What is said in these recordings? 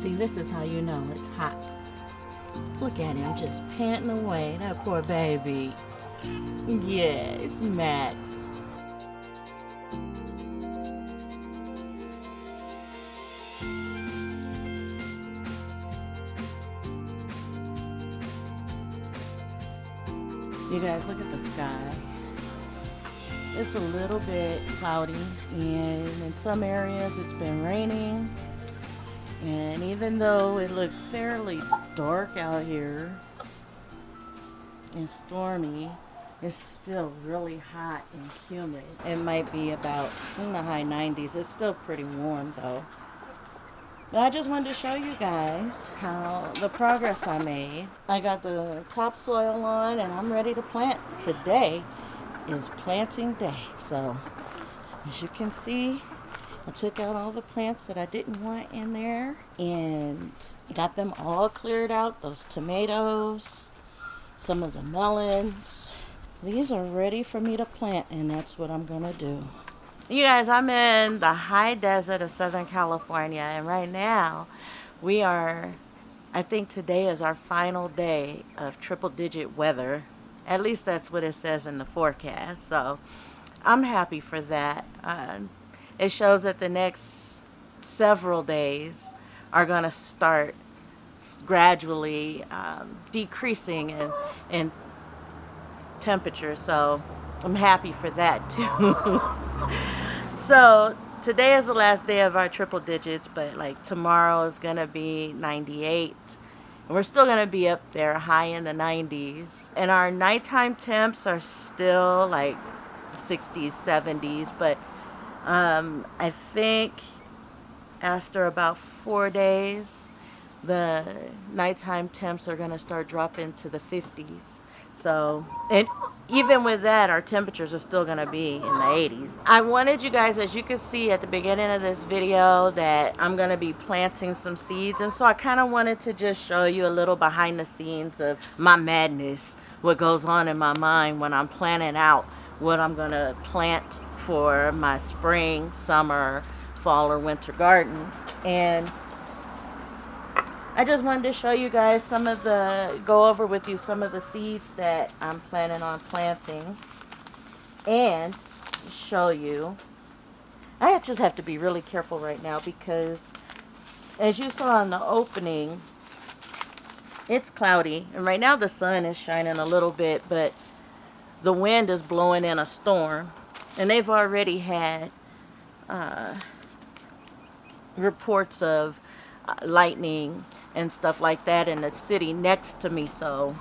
See, this is how you know it's hot. Look at him just panting away. That poor baby. Yes, Max. You guys, look at the sky. It's a little bit cloudy, and in some areas it's been raining. And even though it looks fairly dark out here and stormy, it's still really hot and humid. It might be about in the high 90s. It's still pretty warm though. But I just wanted to show you guys how the progress I made. I got the topsoil on and I'm ready to plant. Today is planting day. So as you can see, I took out all the plants that I didn't want in there and got them all cleared out. Those tomatoes, some of the melons. These are ready for me to plant, and that's what I'm gonna do. You guys, I'm in the high desert of Southern California, and right now we are, I think today is our final day of triple-digit weather. At least that's what it says in the forecast, so I'm happy for that. It shows that the next several days are going to start gradually decreasing in temperature, so I'm happy for that too. So today is the last day of our triple digits, but like tomorrow is going to be 98. And we're still going to be up there high in the 90s. And our nighttime temps are still like 60s, 70s, but I think after about 4 days, the nighttime temps are going to start dropping to the 50s. So, and even with that, our temperatures are still going to be in the 80s. I wanted you guys, as you can see at the beginning of this video, that I'm going to be planting some seeds. And so I kind of wanted to just show you a little behind the scenes of my madness, what goes on in my mind when I'm planning out what I'm going to plant for my spring, summer, fall, or winter garden. And I just wanted to show you guys go over with you some of the seeds that I'm planning on planting, and show you. I just have to be really careful right now because, as you saw in the opening, it's cloudy, and right now the sun is shining a little bit, but the wind is blowing in a storm, and they've already had reports of lightning and stuff like that in the city next to me. So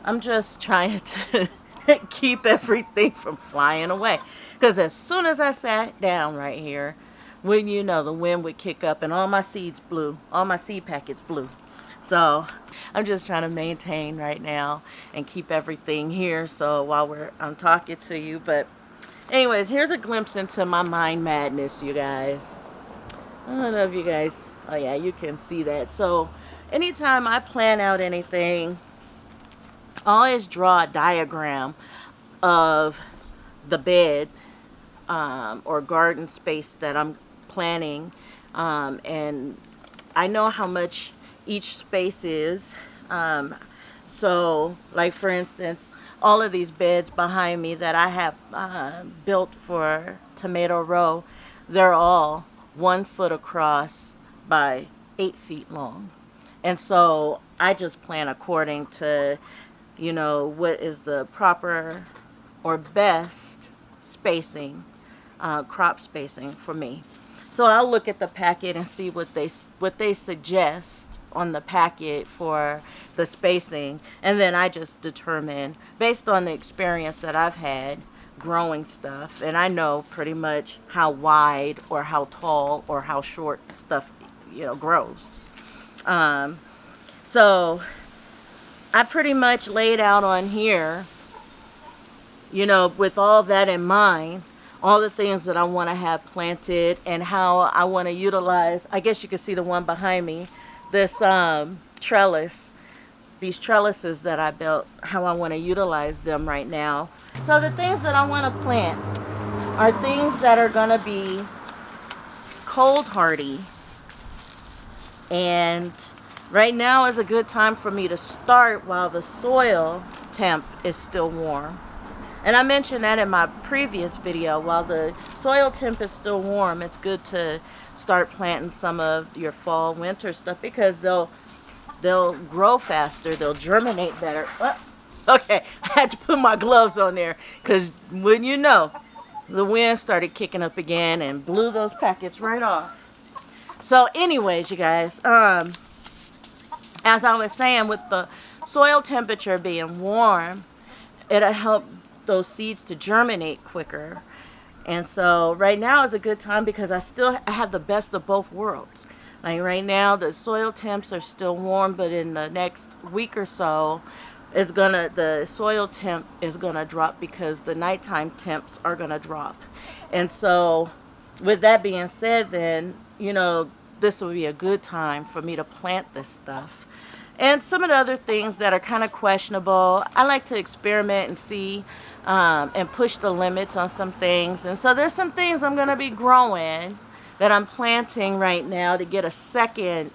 I'm just trying to keep everything from flying away, because as soon as I sat down right here, when you know, the wind would kick up and all my seeds blew, all my seed packets blew. So I'm just trying to maintain right now and keep everything here so while I'm talking to you. But anyways, here's a glimpse into my mind madness, you guys. I don't know if you guys, oh yeah, you can see that. So anytime I plan out anything, I always draw a diagram of the bed or garden space that I'm planning, and I know how much each space is. So like for instance, all of these beds behind me that I have built for tomato row, they're all 1 foot across by 8 feet long. And so I just plan according to, you know, what is the proper or best spacing, crop spacing for me. So I'll look at the packet and see what they suggest on the packet for the spacing, and then I just determine based on the experience that I've had growing stuff, and I know pretty much how wide or how tall or how short stuff, you know, grows. So I pretty much laid out on here, you know, with all that in mind, all the things that I want to have planted and how I want to utilize. I guess you can see the one behind me, this trellis, these trellises that I built, how I want to utilize them right now. So the things that I want to plant are things that are going to be cold hardy And right now is a good time for me to start while the soil temp is still warm. And I mentioned that in my previous video. While the soil temp is still warm, it's good to start planting some of your fall winter stuff because they'll grow faster, they'll germinate better. Okay, I had to put my gloves on there because wouldn't you know, the wind started kicking up again and blew those packets right off. So anyways, you guys, as I was saying, with the soil temperature being warm, it'll help those seeds to germinate quicker. And so right now is a good time because I have the best of both worlds. Like right now the soil temps are still warm, but in the next week or so the soil temp is gonna drop because the nighttime temps are gonna drop. And so with that being said, then this will be a good time for me to plant this stuff. And some of the other things that are kind of questionable, I like to experiment and see and push the limits on some things. And so there's some things I'm going to be growing that I'm planting right now to get a second,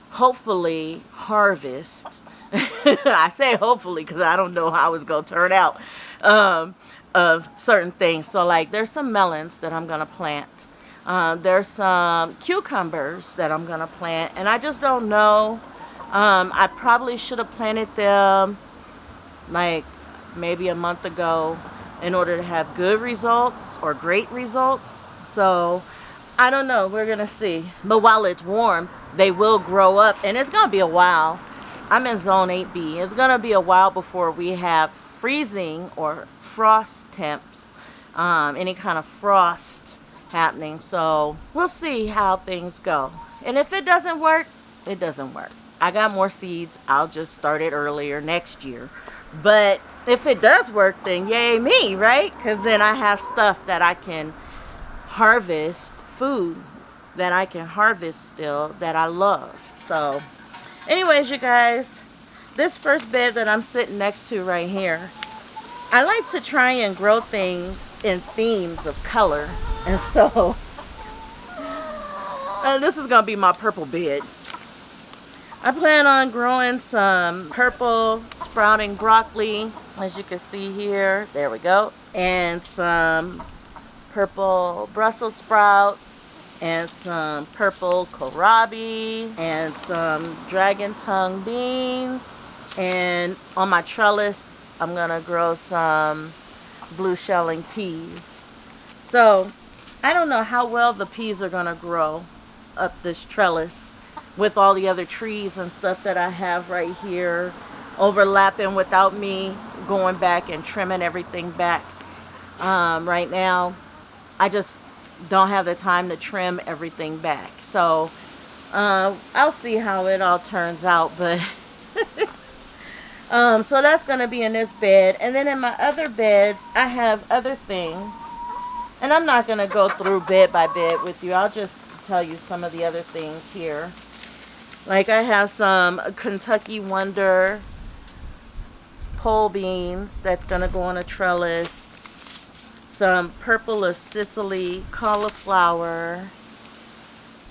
hopefully, harvest. I say hopefully because I don't know how it's going to turn out of certain things. So like there's some melons that I'm going to plant. There's some cucumbers that I'm gonna plant, and I just don't know. I probably should have planted them like maybe a month ago in order to have good results or great results. So I don't know, we're gonna see. But while it's warm, they will grow up, and it's gonna be a while. I'm in zone 8B. It's gonna be a while before we have freezing or frost temps, any kind of frost happening. So we'll see how things go, and if it doesn't work, it doesn't work. I got more seeds. I'll just start it earlier next year. But if it does work, then yay me, right? Because then I have stuff that I can harvest, food that I can harvest still that I love. So anyways, you guys, this first bed that I'm sitting next to right here, I like to try and grow things in themes of color. And so, this is going to be my purple bed. I plan on growing some purple sprouting broccoli, as you can see here. There we go. And some purple Brussels sprouts, and some purple kohlrabi, and some dragon tongue beans. And on my trellis, I'm going to grow some blue shelling peas. So I don't know how well the peas are going to grow up this trellis with all the other trees and stuff that I have right here overlapping without me going back and trimming everything back. Right now, I just don't have the time to trim everything back. So I'll see how it all turns out. But so that's going to be in this bed. And then in my other beds, I have other things. And I'm not going to go through bed by bed with you. I'll just tell you some of the other things here. Like I have some Kentucky Wonder pole beans that's going to go on a trellis. Some purple of Sicily cauliflower.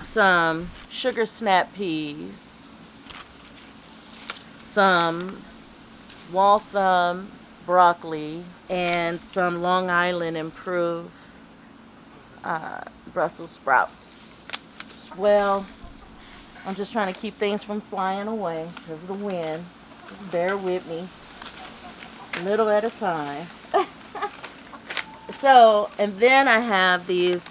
Some sugar snap peas. Some Waltham broccoli. And some Long Island improved Brussels sprouts. Well, I'm just trying to keep things from flying away because of the wind. Just bear with me, a little at a time. So, and then I have these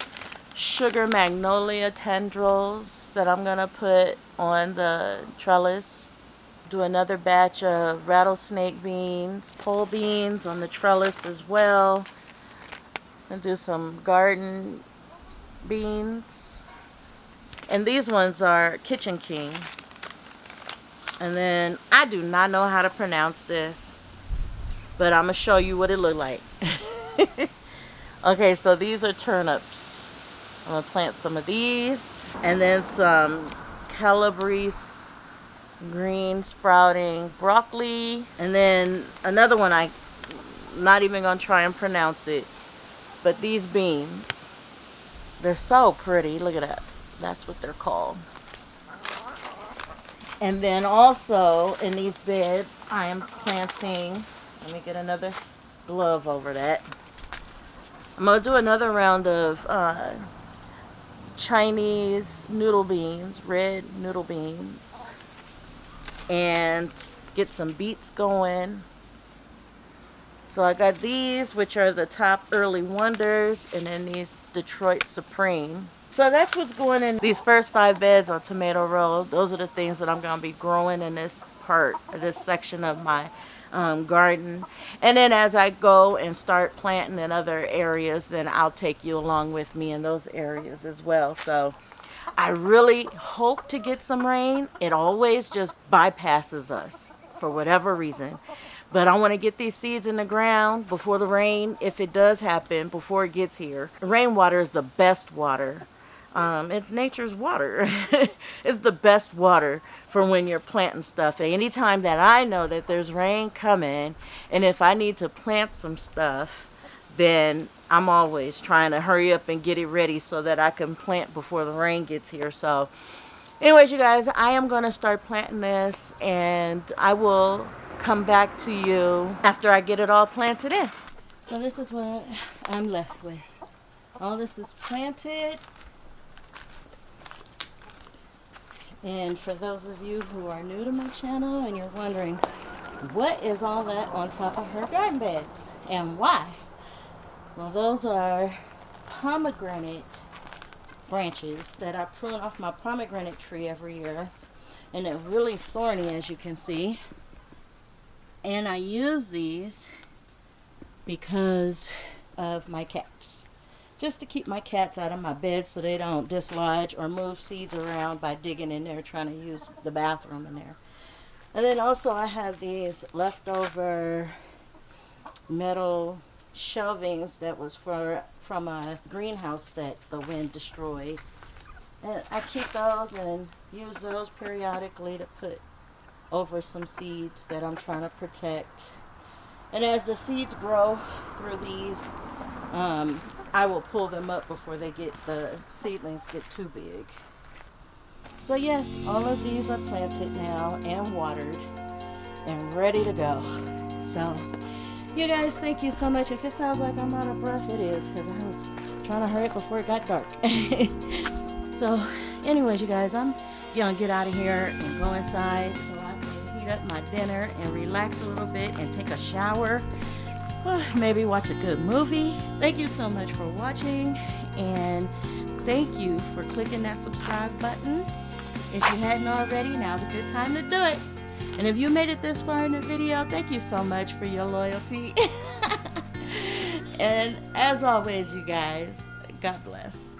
sugar magnolia tendrils that I'm gonna put on the trellis. Do another batch of rattlesnake beans, pole beans on the trellis as well. And do some garden beans. And these ones are kitchen king. And then I do not know how to pronounce this, but I'm gonna show you what it looked like. Okay, so these are turnips. I'm gonna plant some of these, and then some calabrese green sprouting broccoli, and then another one I'm not even gonna try and pronounce it. But these beans, they're so pretty. Look at that. That's what they're called. And then also in these beds, I am planting, let me get another glove over that. I'm going to do another round of Chinese noodle beans, red noodle beans, and get some beets going. So I got these, which are the top early wonders, and then these Detroit Supreme. So that's what's going in these first 5 beds on Tomato Row. Those are the things that I'm going to be growing in this part, this section of my garden. And then as I go and start planting in other areas, then I'll take you along with me in those areas as well. So I really hope to get some rain. It always just bypasses us for whatever reason. But I want to get these seeds in the ground before the rain, if it does happen, before it gets here. Rainwater is the best water. It's nature's water. It's the best water for when you're planting stuff. Anytime that I know that there's rain coming, and if I need to plant some stuff, then I'm always trying to hurry up and get it ready so that I can plant before the rain gets here. So anyways, you guys, I am going to start planting this, and I will come back to you after I get it all planted in. So this is what I'm left with. All this is planted. And for those of you who are new to my channel and you're wondering, what is all that on top of her garden beds and why? Well, those are pomegranate branches that I prune off my pomegranate tree every year. And they're really thorny, as you can see. And I use these because of my cats. Just to keep my cats out of my bed so they don't dislodge or move seeds around by digging in there trying to use the bathroom in there. And then also I have these leftover metal shelvings that was from a greenhouse that the wind destroyed. And I keep those and use those periodically to put over some seeds that I'm trying to protect. And as the seeds grow through these, I will pull them up before the seedlings get too big. So yes, all of these are planted now and watered and ready to go. So you guys, thank you so much. If it sounds like I'm out of breath, it is, because I was trying to hurry up before it got dark. So anyways, you guys, I'm gonna get out of here and go inside so I can heat up my dinner and relax a little bit and take a shower. Maybe watch a good movie. Thank you so much for watching, and thank you for clicking that subscribe button. If you hadn't already, now's a good time to do it. And if you made it this far in the video, thank you so much for your loyalty. And as always, you guys, God bless.